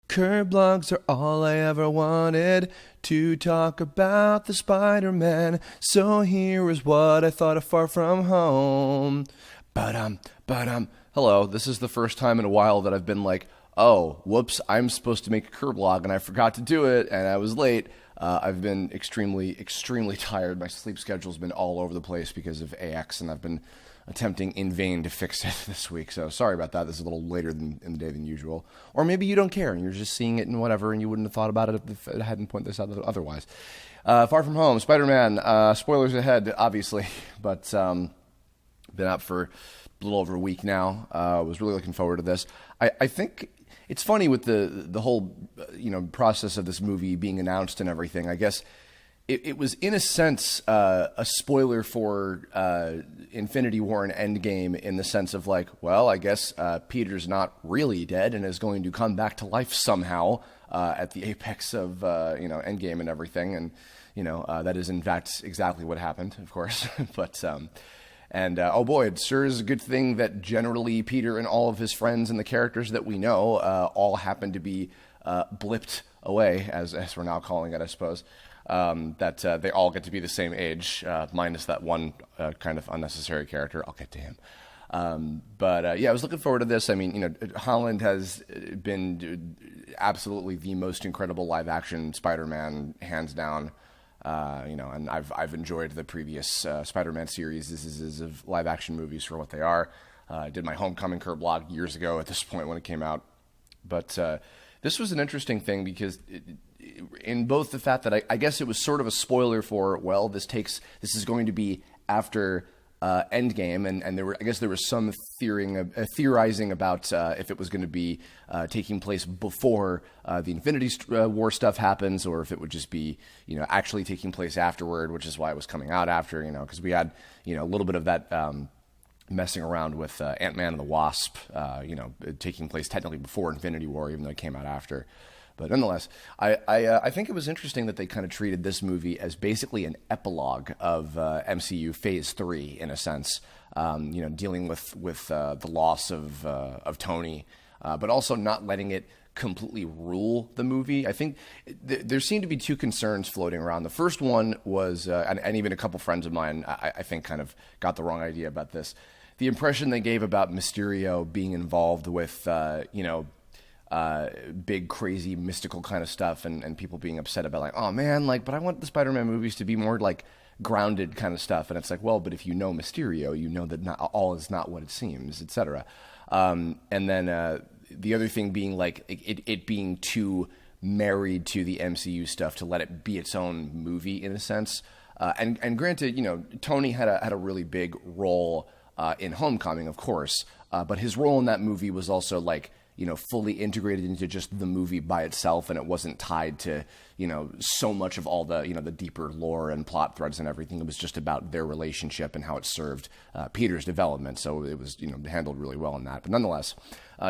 Kirblog's are all I ever wanted to talk about the Spider-Man. So here is what I thought of Far From Home. Hello, this is the first time in a while that I've been like, oh, whoops, I'm supposed to make a Kirblog and I forgot to do it and I was late. I've been extremely tired. My sleep schedule's been all over the place because of AX, and I've been attempting in vain to fix it this week. So sorry about that. This is a little later in the day than usual. Or maybe you don't care and you're just seeing it and whatever, and you wouldn't have thought about it if I hadn't pointed this out otherwise. Far From Home, Spider-Man, spoilers ahead, obviously, but been out for a little over a week now. Was really looking forward to this. I think it's funny with the whole process of this movie being announced and everything. I guess it was in a sense a spoiler for Infinity War and Endgame, in the sense of like, well, I guess Peter's not really dead and is going to come back to life somehow at the apex of Endgame and everything, and that is in fact exactly what happened, of course. But oh boy, it sure is a good thing that generally Peter and all of his friends and the characters that we know all happen to be blipped away, as we're now calling it, I suppose. That they all get to be the same age, minus that one kind of unnecessary character. I'll get to him. But I was looking forward to this. I mean, Holland has been absolutely the most incredible live-action Spider-Man, hands down. And I've enjoyed the previous Spider-Man series of live-action movies for what they are. I did my Homecoming Kirblog years ago at this point when it came out. But this was an interesting thing because in both the fact that I guess it was sort of a spoiler for, well, this is going to be after Endgame, and there was some theorizing about if it was going to be taking place before the Infinity War stuff happens, or if it would just be actually taking place afterward, which is why it was coming out after, because we had a little bit of that messing around with Ant-Man and the Wasp, taking place technically before Infinity War, even though it came out after. But nonetheless, I think it was interesting that they kind of treated this movie as basically an epilogue of MCU Phase 3, in a sense, dealing with the loss of Tony, but also not letting it completely rule the movie. I think there seemed to be two concerns floating around. The first one was, and even a couple friends of mine, I think, kind of got the wrong idea about this. The impression they gave about Mysterio being involved with, big, crazy, mystical kind of stuff, and people being upset about like, oh man, but I want the Spider-Man movies to be more like grounded kind of stuff. And it's like, well, but if you know Mysterio, you know that not all is not what it seems, etc. And then the other thing being like it being too married to the MCU stuff to let it be its own movie, in a sense. And granted, Tony had a really big role in Homecoming, of course, but his role in that movie was also fully integrated into just the movie by itself, and it wasn't tied to, so much of all the, the deeper lore and plot threads and everything. It was just about their relationship and how it served Peter's development. So it was, handled really well in that. But nonetheless,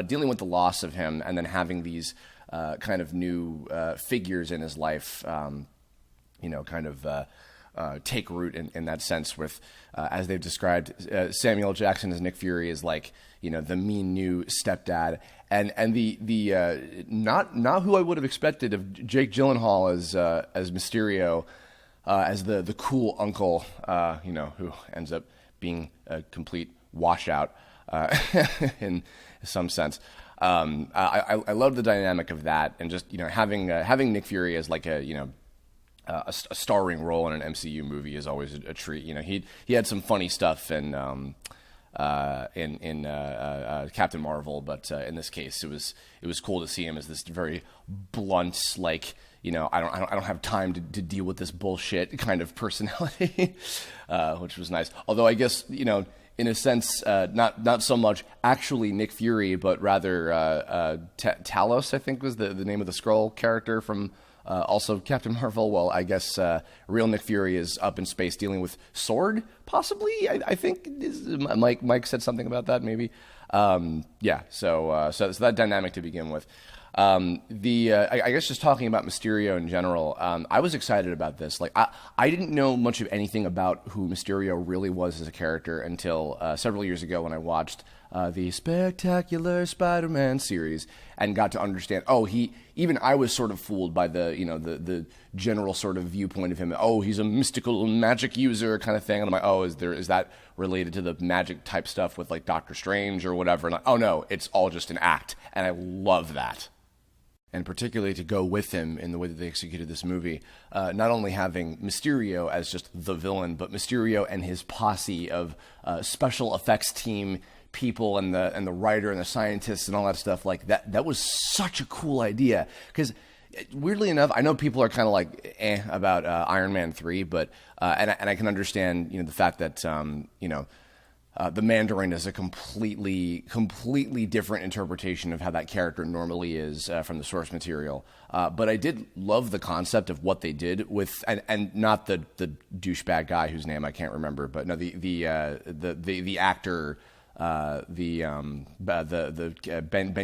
dealing with the loss of him and then having these kind of new figures in his life, take root in that sense with, as they've described, Samuel Jackson as Nick Fury is like, the mean new stepdad, and the not who I would have expected of Jake Gyllenhaal as Mysterio, as the cool uncle, who ends up being a complete washout in some sense. I love the dynamic of that, and just having Nick Fury as like a starring role in an MCU movie is always a treat. He had some funny stuff in Captain Marvel, but in this case, it was cool to see him as this very blunt, like, I don't have time to deal with this bullshit kind of personality, which was nice. Although I guess in a sense, not so much actually Nick Fury, but rather Talos, I think was the name of the Skrull character from. Also, Captain Marvel, well, I guess real Nick Fury is up in space dealing with Sword, possibly. I think Mike said something about that, maybe. So that dynamic to begin with. I guess just talking about Mysterio in general, I was excited about this. Like, I didn't know much of anything about who Mysterio really was as a character until several years ago when I watched the Spectacular Spider-Man series, and got to understand. Oh, even I was sort of fooled by the general sort of viewpoint of him. Oh, he's a mystical magic user kind of thing. And I'm like, oh, is that related to the magic type stuff with like Doctor Strange or whatever? And like, oh no, it's all just an act, and I love that. And particularly to go with him in the way that they executed this movie, not only having Mysterio as just the villain, but Mysterio and his posse of special effects team people and the writer and the scientists and all that stuff, like that was such a cool idea. Because weirdly enough, I know people are kind of like about Iron Man 3, but and I can understand the fact that the Mandarin is a completely different interpretation of how that character normally is from the source material. But I did love the concept of what they did with, and not the douchebag guy whose name I can't remember, but no, the actor, Ben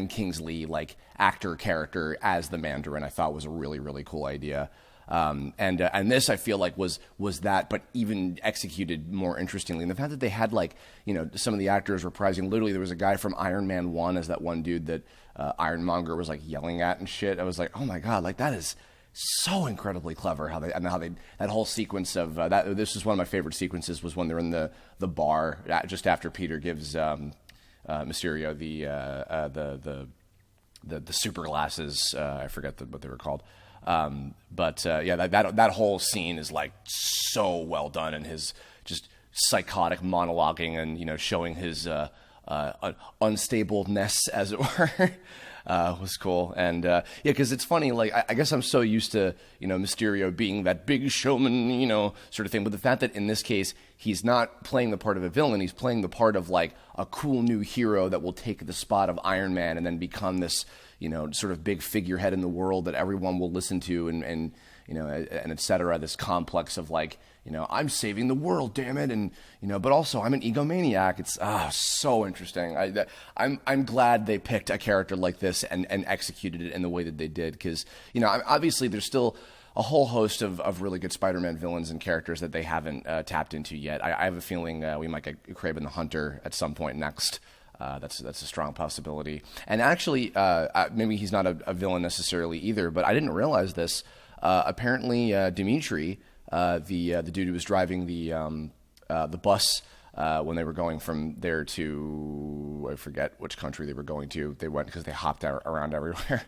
Kingsley like actor character as the Mandarin. I thought was a really, really cool idea. And this I feel like was that, but even executed more interestingly. And the fact that they had some of the actors reprising. Literally, there was a guy from Iron Man 1 as that one dude that Ironmonger was like yelling at and shit. I was like, oh my god, like that is so incredibly clever how they that whole sequence of that. This is one of my favorite sequences, was when they're in the bar just after Peter gives Mysterio the super glasses. I forget what they were called. That whole scene is like so well done, and his just psychotic monologuing and showing his unstableness, as it were, was cool. And because it's funny, like I guess I'm so used to Mysterio being that big showman, sort of thing. But the fact that in this case he's not playing the part of a villain, he's playing the part of like a cool new hero that will take the spot of Iron Man and then become this sort of big figurehead in the world that everyone will listen to, and et cetera. This complex of like, I'm saving the world, damn it, and but also I'm an egomaniac. It's so interesting. I'm glad they picked a character like this and executed it in the way that they did, because obviously there's still a whole host of really good Spider-Man villains and characters that they haven't tapped into yet. I have a feeling we might get Kraven the Hunter at some point next. That's a strong possibility. And actually, maybe he's not a villain necessarily either, but I didn't realize this. Apparently, Dimitri, the dude who was driving the bus when they were going from there to, I forget which country they were going to. They went because they hopped around everywhere.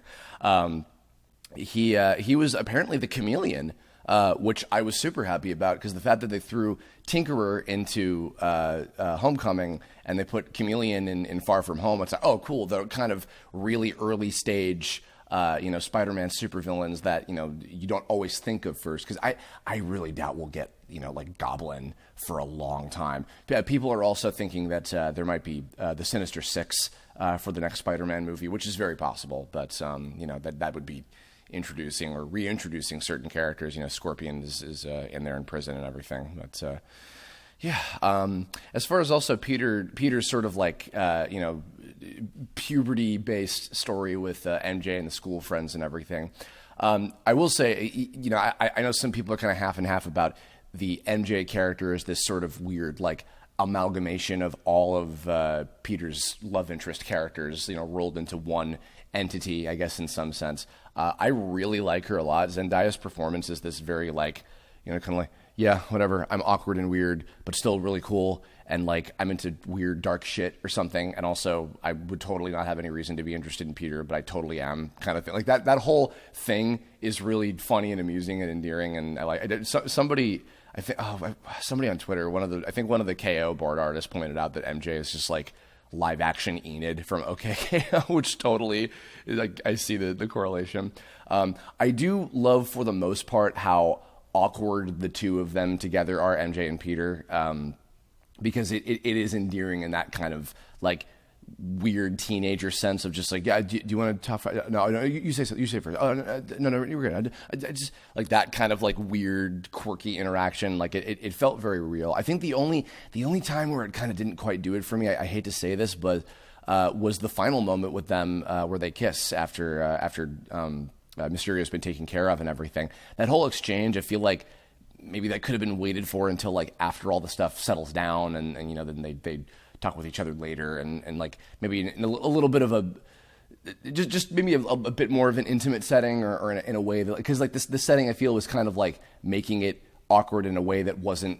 He was apparently the Chameleon. Which I was super happy about, because the fact that they threw Tinkerer into Homecoming and they put Chameleon in Far From Home, it's like, oh, cool. The kind of really early stage, Spider-Man supervillains that, you don't always think of first. Because I really doubt we'll get, like Goblin for a long time. People are also thinking that there might be the Sinister Six for the next Spider-Man movie, which is very possible. But, that would be introducing or reintroducing certain characters. Scorpion is in there in prison and everything. But as far as also Peter's sort of like puberty based story with MJ and the school friends and everything. I will say, I know some people are kind of half and half about the MJ character as this sort of weird like amalgamation of all of Peter's love interest characters, rolled into one entity, I guess, in some sense. I really like her a lot. Zendaya's performance is this very like, kind of like, yeah, whatever, I'm awkward and weird, but still really cool, and like I'm into weird dark shit or something, and also I would totally not have any reason to be interested in Peter, but I totally am, kind of thing. Like that whole thing is really funny and amusing and endearing, and I like somebody on Twitter, one of the KO board artists pointed out that MJ is just like live action Enid from OKKO, which totally, like, I see the correlation. I do love, for the most part, how awkward the two of them together are, MJ and Peter, because it is endearing in that kind of like weird teenager sense of just like, yeah, do you want to talk? No, you say so. You say first. Oh, no, you were good. I just like that kind of like weird, quirky interaction. Like it felt very real. I think the only time where it kind of didn't quite do it for me, I hate to say this, but was the final moment with them where they kiss after Mysterio's been taken care of and everything. That whole exchange, I feel like maybe that could have been waited for until like after all the stuff settles down, and then they talk with each other later, and like maybe in a little bit of a just maybe a bit more of an intimate setting, or in a way that, because like the setting I feel was kind of like making it awkward in a way that wasn't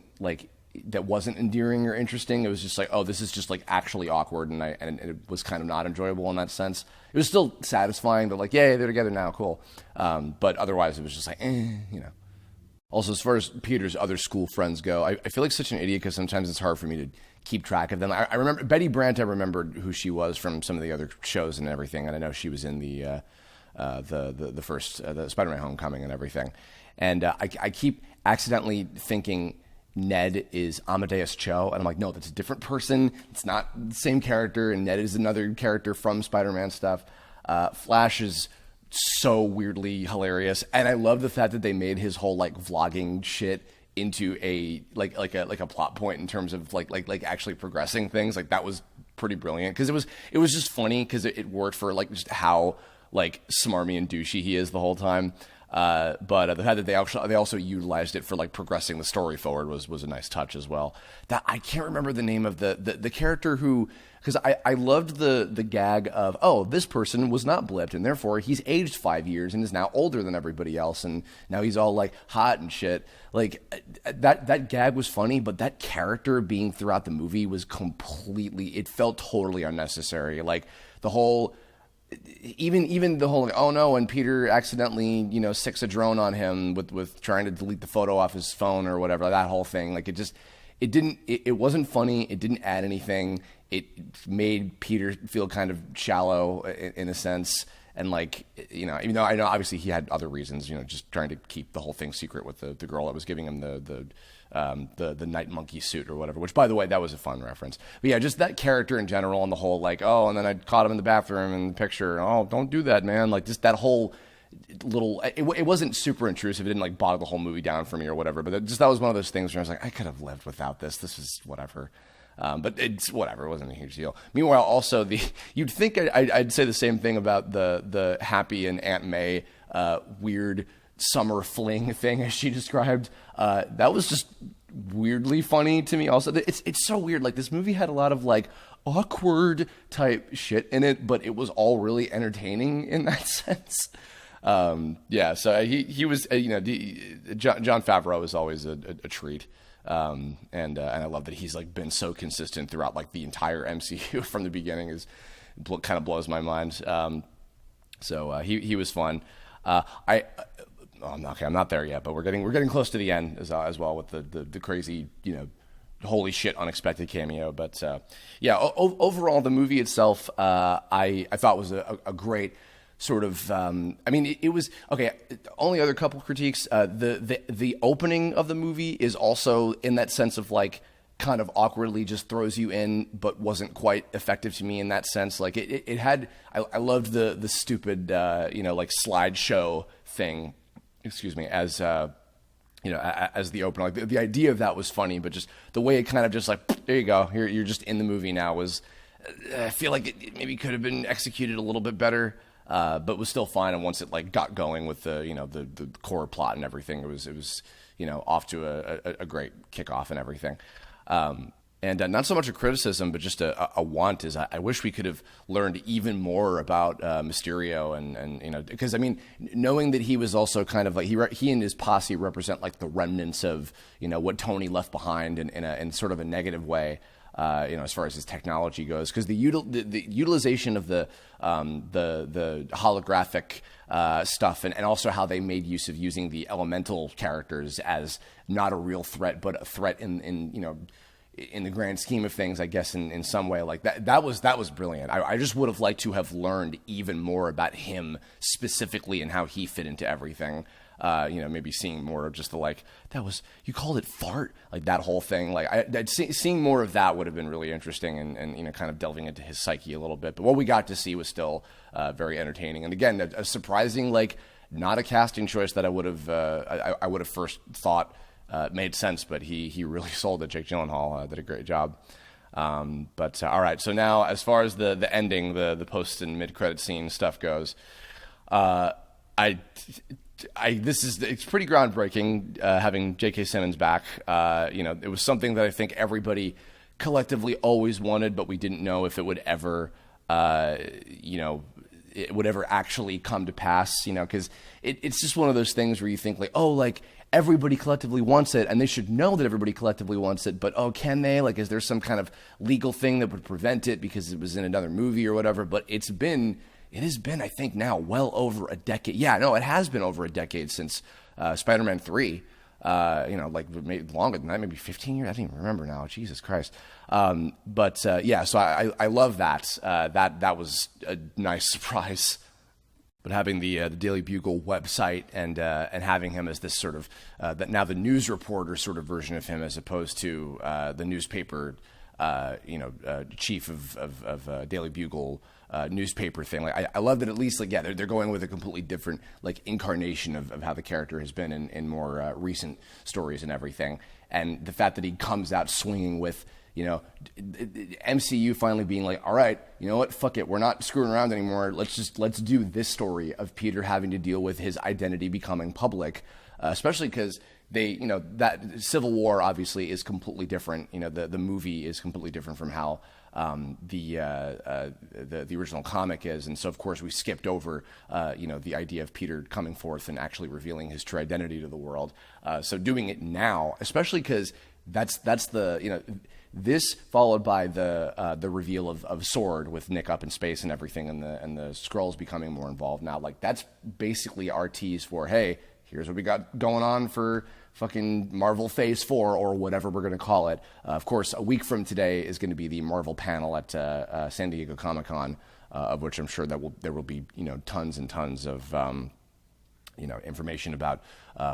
endearing or interesting. It was just like, oh, this is just like actually awkward, and it was kind of not enjoyable in that sense. It was still satisfying, but like, yay, they're together now, cool. But otherwise, it was just like, you know. Also, as far as Peter's other school friends go, I feel like such an idiot because sometimes it's hard for me to keep track of them. I remember Betty Brant. I remembered who she was from some of the other shows and everything, and I know she was in the first the Spider-Man Homecoming and everything. And I keep accidentally thinking Ned is Amadeus Cho, and I'm like, no, that's a different person. It's not the same character, and Ned is another character from Spider-Man stuff. Flash is so weirdly hilarious, and I love the fact that they made his whole like vlogging shit into a like a plot point in terms of like actually progressing things. Like that was pretty brilliant because it was just funny because it worked for like just how like smarmy and douchey he is the whole time. But the fact that they also utilized it for like progressing the story forward was a nice touch as well. That I can't remember the name of the character who, because I loved the gag of, oh, this person was not blipped and therefore he's aged 5 years and is now older than everybody else and now he's all like hot and shit. Like that gag was funny, but that character being throughout the movie was it felt totally unnecessary. Like the whole. Even the whole like, oh no, and Peter accidentally sicks a drone on him with trying to delete the photo off his phone or whatever, that whole thing, like it wasn't funny. It didn't add anything. It made Peter feel kind of shallow in a sense, and like even though I know obviously he had other reasons, just trying to keep the whole thing secret with the girl that was giving him the night monkey suit or whatever, which by the way, that was a fun reference. But yeah, just that character in general and the whole like, oh, and then I caught him in the bathroom in the picture. Oh, don't do that, man. Like just that whole little, it wasn't super intrusive. It didn't like bog the whole movie down for me or whatever, but that was one of those things where I was like, I could have lived without this. This is whatever. But it's whatever. It wasn't a huge deal. Meanwhile, also you'd think I'd say the same thing about the Happy and Aunt May weird summer fling thing as she described. That was just weirdly funny to me. Also, it's so weird. Like this movie had a lot of like awkward type shit in it, but it was all really entertaining in that sense. Yeah. So he was Jon Favreau is always a treat. And I love that he's like been so consistent throughout like the entire MCU from the beginning. Kind of blows my mind. So he was fun. I'm not there yet, but we're getting close to the end as well with the crazy holy shit unexpected cameo. But yeah, overall the movie itself I thought was a great sort of I mean it was okay. Only other couple critiques. The opening of the movie is also in that sense of like kind of awkwardly just throws you in, but wasn't quite effective to me in that sense. Like it had I loved the stupid like slideshow thing. Excuse me, as as the opener. Like the idea of that was funny, but just the way it kind of just like there you go, you're just in the movie now was. I feel like it maybe could have been executed a little bit better. But was still fine. And once it like got going with the core plot and everything, it was off to a great kickoff and everything. And not so much a criticism, but just a want is I wish we could have learned even more about Mysterio and because I mean knowing that he was also kind of like he and his posse represent like the remnants of what Tony left behind in sort of a negative way. As far as his technology goes, because the utilization of the holographic stuff, and also how they made use of using the elemental characters as not a real threat, but a threat in the grand scheme of things, I guess in some way, like that was brilliant. I just would have liked to have learned even more about him specifically and how he fit into everything. Maybe seeing more of just the like you called it fart, like that whole thing. Like seeing more of that would have been really interesting and kind of delving into his psyche a little bit. But what we got to see was still very entertaining. And again, a surprising not a casting choice that I would have first thought made sense, but he really sold it. Jake Gyllenhaal did a great job. But all right, so now as far as the ending, the post and mid credit scene stuff goes, it's pretty groundbreaking having J.K. Simmons back. It was something that I think everybody collectively always wanted, but we didn't know if it would ever, it would ever actually come to pass, because it's just one of those things where you think like, oh, like everybody collectively wants it, and they should know that everybody collectively wants it, but oh, can they? Like, is there some kind of legal thing that would prevent it because it was in another movie or whatever? But it has been, I think now, well over a decade. Yeah, no, it has been over a decade since Spider-Man 3. Like maybe longer than that, maybe 15 years. I don't even remember now. Jesus Christ. So I love that. That was a nice surprise. But having the Daily Bugle website and having him as this sort of that now the news reporter sort of version of him, as opposed to the newspaper, chief of Daily Bugle newspaper thing. Like I love that at least they're going with a completely different like incarnation of how the character has been in more recent stories and everything. And the fact that he comes out swinging with, MCU finally being like, all right, you know what, fuck it, we're not screwing around anymore. Let's do this story of Peter having to deal with his identity becoming public, especially because they, that Civil War obviously is completely different. The movie is completely different from how the original comic is, and so of course we skipped over the idea of Peter coming forth and actually revealing his true identity to the world. So doing it now, especially because that's the this followed by the reveal of Sword with Nick up in space and everything, and the Skrulls becoming more involved now. Like that's basically our tease for, hey, here's what we got going on for fucking Marvel Phase 4 or whatever we're going to call it. Of course, a week from today is going to be the Marvel panel at San Diego Comic-Con, of which I'm sure there will be tons and tons of information about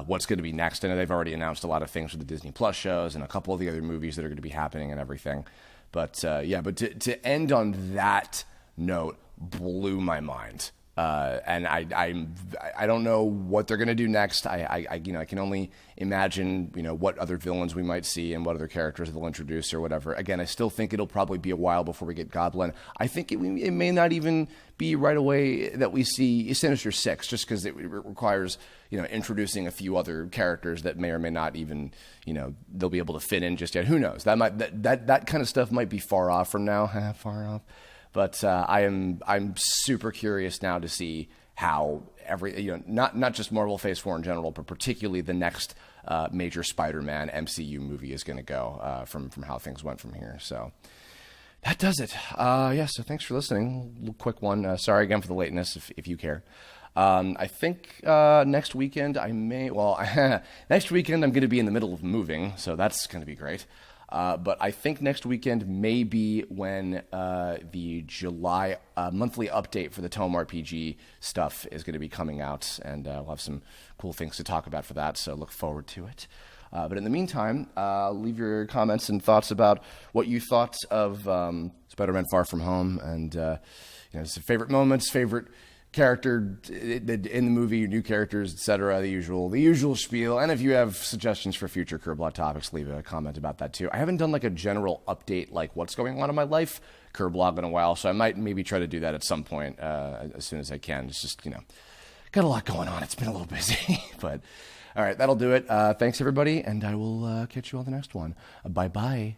what's going to be next. I know they've already announced a lot of things for the Disney Plus shows and a couple of the other movies that are going to be happening and everything. But to end on that note blew my mind. And I don't know what they're gonna do next. I can only imagine what other villains we might see and what other characters they'll introduce or whatever. Again, I still think it'll probably be a while before we get Goblin. I think it may not even be right away that we see Sinister Six, just because it requires introducing a few other characters that may or may not even they'll be able to fit in just yet. Who knows? That kind of stuff might be far off from now. Far off. But I'm super curious now to see how not just Marvel Phase 4 in general, but particularly the next major Spider-Man MCU movie is going to go from how things went from here. So that does it. So thanks for listening. A little quick one. Sorry again for the lateness, if you care. I think next weekend next weekend I'm going to be in the middle of moving, so that's going to be great. But I think next weekend may be when the July monthly update for the Tome RPG stuff is going to be coming out, and we'll have some cool things to talk about for that, so look forward to it. But in the meantime, leave your comments and thoughts about what you thought of Spider-Man Far From Home, and some favorite moments, favorite character in the movie, new characters, etc., the usual spiel. And if you have suggestions for future Kirblog topics, leave a comment about that too. I haven't done like a general update, like what's going on in my life Kirblog in a while, so I might maybe try to do that at some point as soon as I can. It's just got a lot going on. It's been a little busy. But all right, that'll do it. Thanks everybody, and I will catch you on the next one. Bye bye.